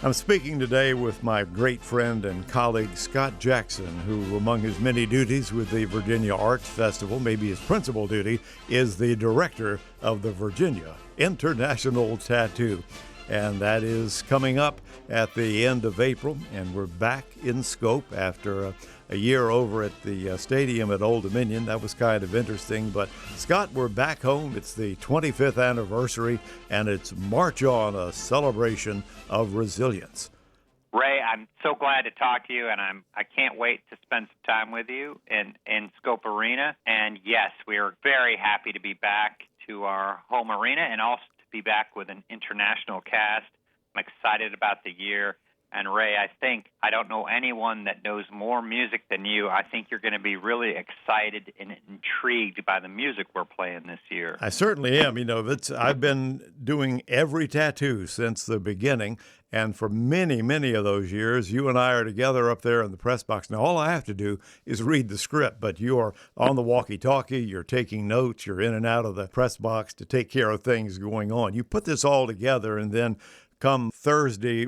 I'm speaking today with my great friend and colleague Scott Jackson, who, among his many duties with the Virginia Arts Festival, maybe his principal duty, is the director of the Virginia International Tattoo. And that is coming up at the end of April, and we're back in scope after a year over at the stadium at Old Dominion. That was kind of interesting. But, Scott, we're back home. It's the 25th anniversary, and it's March On, a celebration of resilience. Ray, I'm so glad to talk to you, and I can't wait to spend some time with you in Scope Arena. And, yes, we are very happy to be back to our home arena and also to be back with an international cast. I'm excited about the year. And, Ray, I don't know anyone that knows more music than you. I think you're going to be really excited and intrigued by the music we're playing this year. I certainly am. I've been doing every tattoo since the beginning. And for many, many of those years, you and I are together up there in the press box. Now, all I have to do is read the script, but you are on the walkie-talkie, you're taking notes, you're in and out of the press box to take care of things going on. You put this all together, and then come Thursday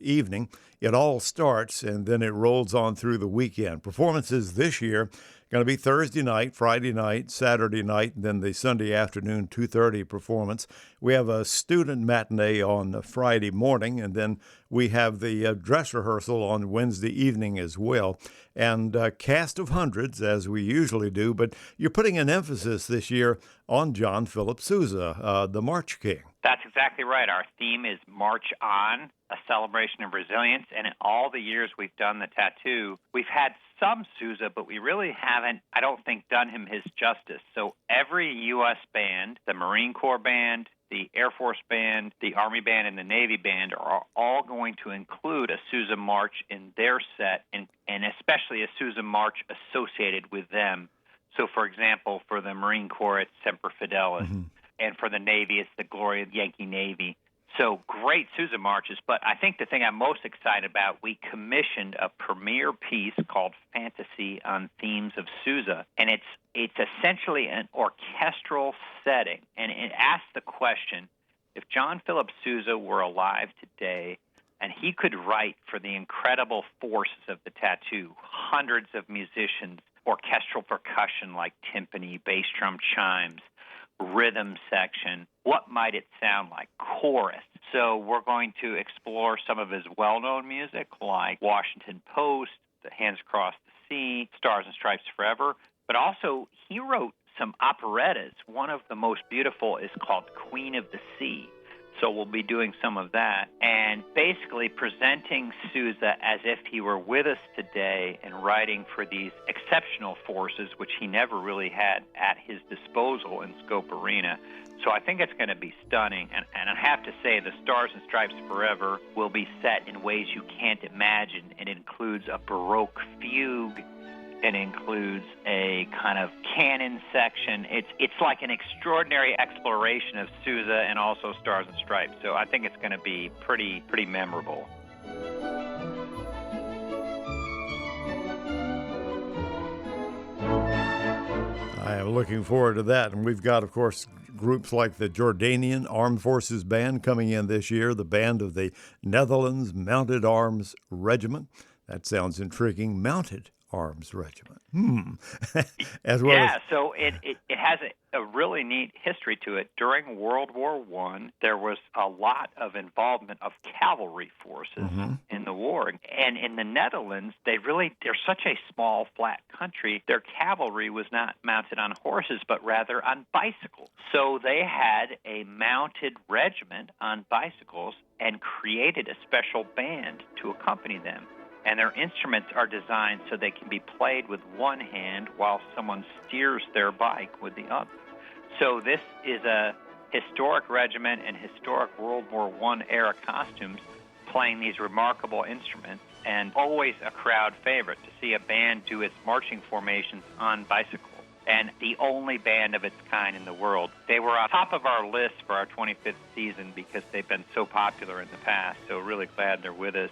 evening, it all starts, and then it rolls on through the weekend. Performances this year going to be Thursday night, Friday night, Saturday night, and then the Sunday afternoon 2:30 performance. We have a student matinee on Friday morning, and then we have the dress rehearsal on Wednesday evening as well. And a cast of hundreds, as we usually do, but you're putting an emphasis this year on John Philip Sousa, the March King. That's exactly right. Our theme is March On, a celebration of resilience. And in all the years we've done the tattoo, we've had some Sousa, but we really haven't, I don't think, done him his justice. So every U.S. band, the Marine Corps band, the Air Force band, the Army band, and the Navy band are all going to include a Sousa march in their set, and especially a Sousa march associated with them. So, for example, for the Marine Corps, it's Semper Fidelis. Mm-hmm. And for the Navy, it's the Glory of Yankee Navy. So great Sousa marches. But I think the thing I'm most excited about, we commissioned a premiere piece called Fantasy on Themes of Sousa. And it's essentially an orchestral setting. And it asks the question, if John Philip Sousa were alive today and he could write for the incredible forces of the tattoo, hundreds of musicians, orchestral percussion like timpani, bass drum chimes, rhythm section, what might it sound like? Chorus. So we're going to explore some of his well-known music like Washington Post, The Hands Across the Sea, Stars and Stripes Forever, but also he wrote some operettas. One of the most beautiful is called Queen of the Sea. So we'll be doing some of that and basically presenting Sousa as if he were with us today and writing for these exceptional forces, which he never really had at his disposal in Scope Arena. So I think it's going to be stunning. And I have to say, the Stars and Stripes Forever will be set in ways you can't imagine. It includes a Baroque fugue. It includes a kind of canon section. It's like an extraordinary exploration of Sousa and also Stars and Stripes. So I think it's going to be pretty memorable. I am looking forward to that. And we've got, of course, groups like the Jordanian Armed Forces Band coming in this year, the band of the Netherlands Mounted Arms Regiment. That sounds intriguing. Mounted Arms Regiment. As well. Yeah, so it has a really neat history to it. During World War I, there was a lot of involvement of cavalry forces in the war. And in the Netherlands, they're such a small, flat country, their cavalry was not mounted on horses, but rather on bicycles. So they had a mounted regiment on bicycles and created a special band to accompany them. And their instruments are designed so they can be played with one hand while someone steers their bike with the other. So this is a historic regiment and historic World War I era costumes playing these remarkable instruments, and always a crowd favorite to see a band do its marching formations on bicycles. And the only band of its kind in the world. They were on top of our list for our 25th season because they've been so popular in the past. So really glad they're with us.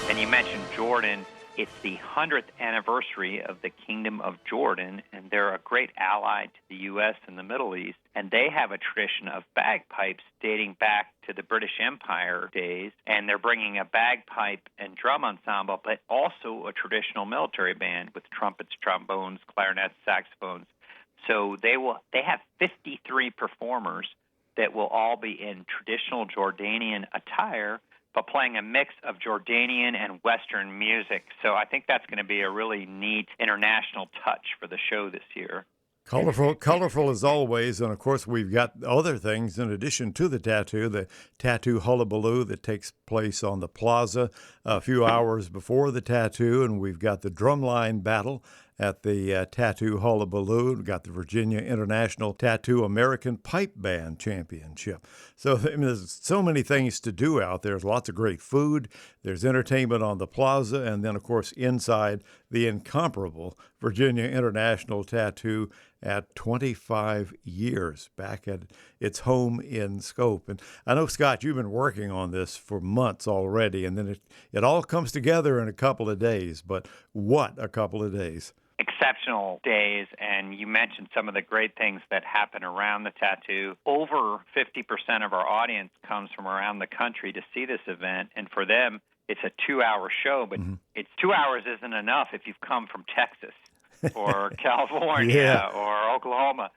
And you mentioned Jordan. It's the 100th anniversary of the Kingdom of Jordan, and they're a great ally to the U.S. and the Middle East. And they have a tradition of bagpipes dating back to the British Empire days. And they're bringing a bagpipe and drum ensemble, but also a traditional military band with trumpets, trombones, clarinets, saxophones. So they have 53 performers that will all be in traditional Jordanian attire, but playing a mix of Jordanian and Western music. So I think that's going to be a really neat international touch for the show this year. Colorful as always, and of course we've got other things in addition to the tattoo hullabaloo that takes place on the plaza a few hours before the tattoo, and we've got the drumline battle at the Tattoo Hullabaloo. We've got the Virginia International Tattoo American Pipe Band Championship. So there's so many things to do out there. There's lots of great food. There's entertainment on the plaza. And then, of course, inside the incomparable Virginia International Tattoo at 25 years back at its home in Scope. And I know, Scott, you've been working on this for months already, and then it all comes together in a couple of days. But what a couple of days. Exceptional days, and you mentioned some of the great things that happen around the tattoo. Over 50% of our audience comes from around the country to see this event, and for them, it's a 2-hour show, but it's 2 hours isn't enough if you've come from Texas or California or Oklahoma.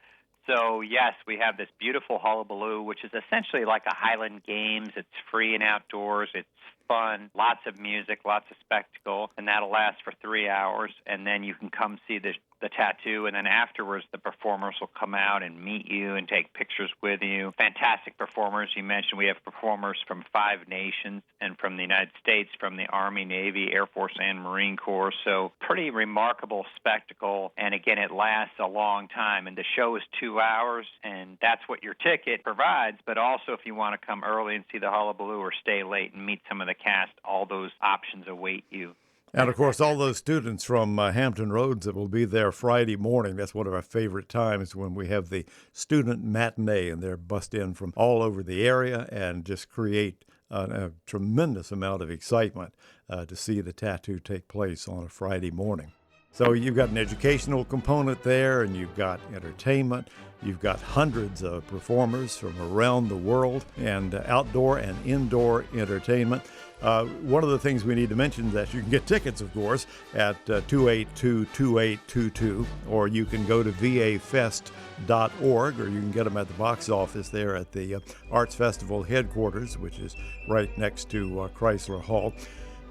So, yes, we have this beautiful hullabaloo, which is essentially like a Highland Games. It's free and outdoors. It's fun, lots of music, lots of spectacle, and that'll last for 3 hours. And then you can come see the tattoo, and then afterwards the performers will come out and meet you and take pictures with you. Fantastic performers. You mentioned we have performers from 5 nations and from the United States, from the Army, Navy, Air Force, and Marine Corps. So pretty remarkable spectacle. And again, it lasts a long time. And the show is 2 hours, and that's what your ticket provides. But also, if you want to come early and see the hullabaloo or stay late and meet some of the cast, all those options await you. And, of course, all those students from Hampton Roads that will be there Friday morning. That's one of our favorite times when we have the student matinee, and they're bussed in from all over the area and just create a tremendous amount of excitement to see the tattoo take place on a Friday morning. So you've got an educational component there, and you've got entertainment. You've got hundreds of performers from around the world, and outdoor and indoor entertainment. One of the things we need to mention is that you can get tickets, of course, at 282-2822, or you can go to vafest.org, or you can get them at the box office there at the Arts Festival headquarters, which is right next to Chrysler Hall.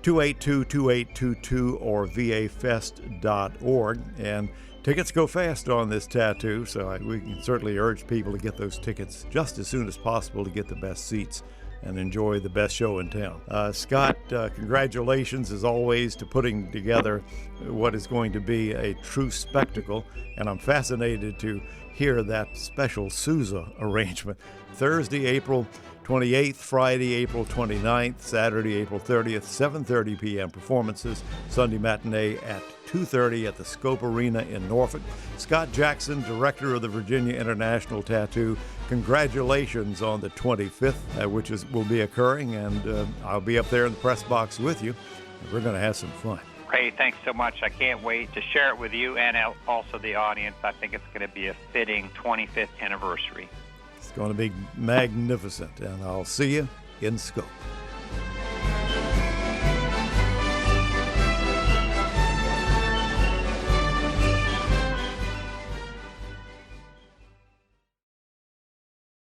282-2822 or vafest.org. And tickets go fast on this tattoo, so we can certainly urge people to get those tickets just as soon as possible to get the best seats and enjoy the best show in town. Scott, congratulations as always to putting together what is going to be a true spectacle, and I'm fascinated to hear that special Sousa arrangement. Thursday, April 28th, Friday, April 29th, Saturday, April 30th, 7:30 p.m. performances, Sunday matinee at 2:30 at the Scope Arena in Norfolk. Scott Jackson, director of the Virginia International Tattoo, congratulations on the 25th, which will be occurring, and I'll be up there in the press box with you. We're going to have some fun. Ray, thanks so much. I can't wait to share it with you and also the audience. I think it's going to be a fitting 25th anniversary. It's going to be magnificent, and I'll see you in Scope.